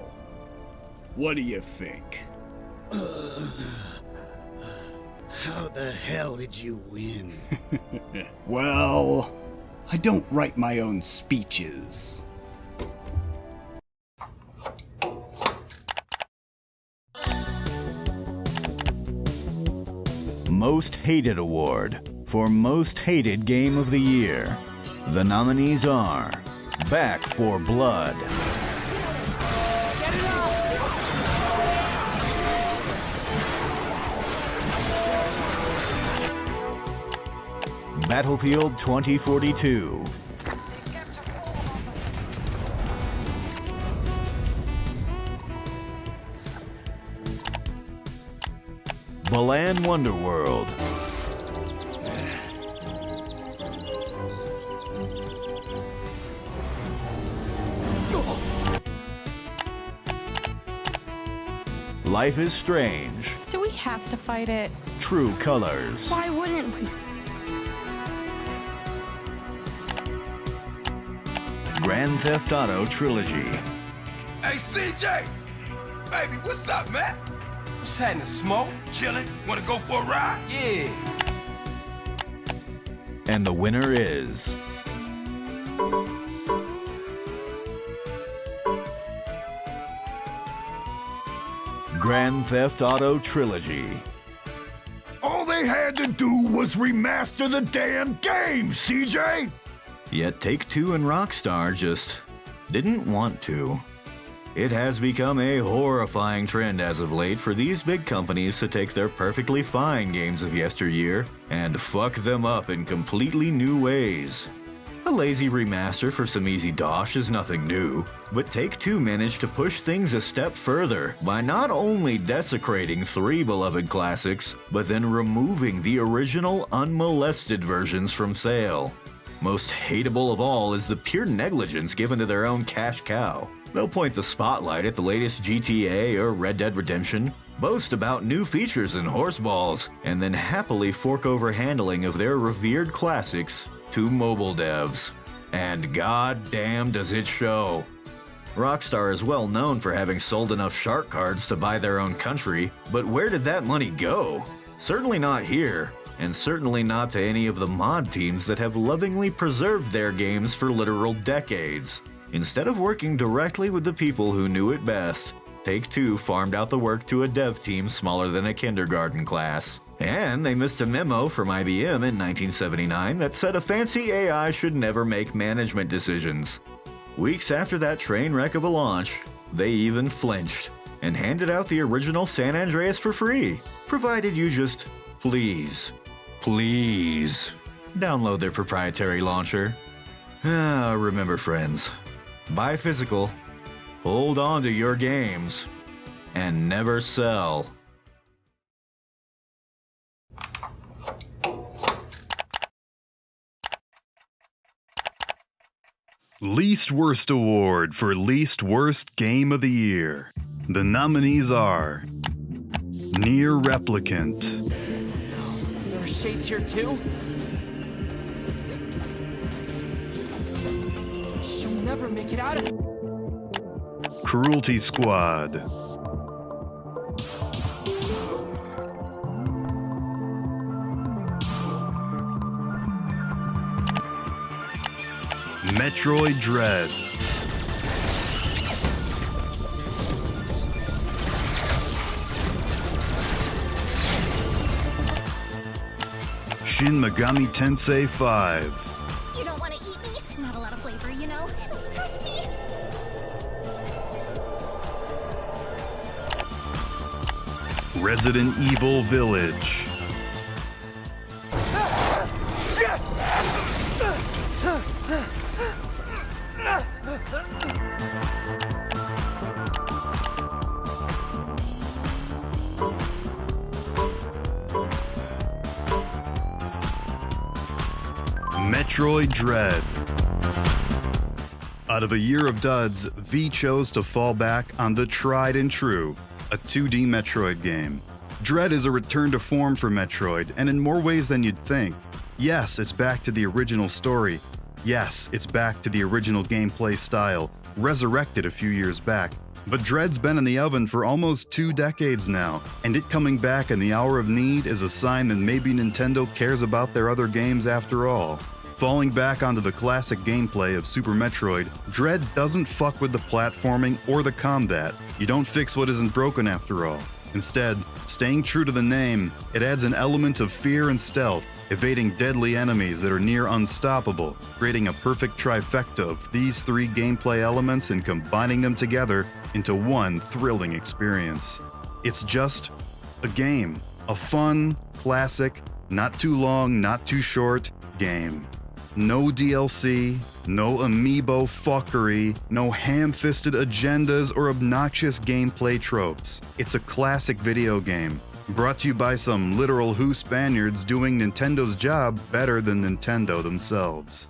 what do you think? How the hell did you win? Well, I don't write my own speeches. Most Hated Award for Most Hated Game of the Year. The nominees are Back 4 Blood, Battlefield 2042, Balan Wonderworld, Life is Strange, Do we have to fight it? True Colors, Why wouldn't we? Grand Theft Auto Trilogy, Hey, CJ! Baby, what's up, man? What's happening, Smoke? Chillin'? Wanna go for a ride? Yeah. and the winner is Grand Theft Auto Trilogy. All they had to do was remaster the damn game, CJ! Yet Take-Two and Rockstar just didn't want to. It has become a horrifying trend as of late for these big companies to take their perfectly fine games of yesteryear and fuck them up in completely new ways. A lazy remaster for some easy dosh is nothing new, but Take-Two managed to push things a step further by not only desecrating 3 beloved classics, but then removing the original unmolested versions from sale. Most hateable of all is the pure negligence given to their own cash cow. They'll point the spotlight at the latest GTA or Red Dead Redemption, boast about new features and horseballs, and then happily fork over handling of their revered classics to mobile devs. And goddamn does it show. Rockstar is well known for having sold enough shark cards to buy their own country, but where did that money go? Certainly not here, and certainly not to any of the mod teams that have lovingly preserved their games for literal decades. Instead of working directly with the people who knew it best, Take-Two farmed out the work to a dev team smaller than a kindergarten class. And they missed a memo from IBM in 1979 that said a fancy AI should never make management decisions. Weeks after that train wreck of a launch, they even flinched and handed out the original San Andreas for free, provided you just please download their proprietary launcher. Remember, friends, buy physical, hold on to your games, and never sell. Least Worst Award for Least Worst Game of the Year. The nominees are Near Replicant, There are shades here too? She'll never make it out of... Cruelty Squad, Metroid Dread, Shin Megami Tensei 5, You don't want to eat me? Not a lot of flavor, you know? Trust me! Resident Evil Village, Metroid Dread. Out of a year of duds, V chose to fall back on the tried and true, a 2D Metroid game. Dread is a return to form for Metroid, and in more ways than you'd think. Yes, it's back to the original story. Yes, it's back to the original gameplay style, resurrected a few years back. But Dread's been in the oven for almost 2 decades now, and it coming back in the hour of need is a sign that maybe Nintendo cares about their other games after all. Falling back onto the classic gameplay of Super Metroid, Dread doesn't fuck with the platforming or the combat. You don't fix what isn't broken after all. Instead, staying true to the name, it adds an element of fear and stealth, evading deadly enemies that are near unstoppable, creating a perfect trifecta of these 3 gameplay elements and combining them together into one thrilling experience. It's just a game. A fun, classic, not too long, not too short game. No DLC, no amiibo fuckery, no ham-fisted agendas or obnoxious gameplay tropes. It's a classic video game, brought to you by some literal Who Spaniards doing Nintendo's job better than Nintendo themselves.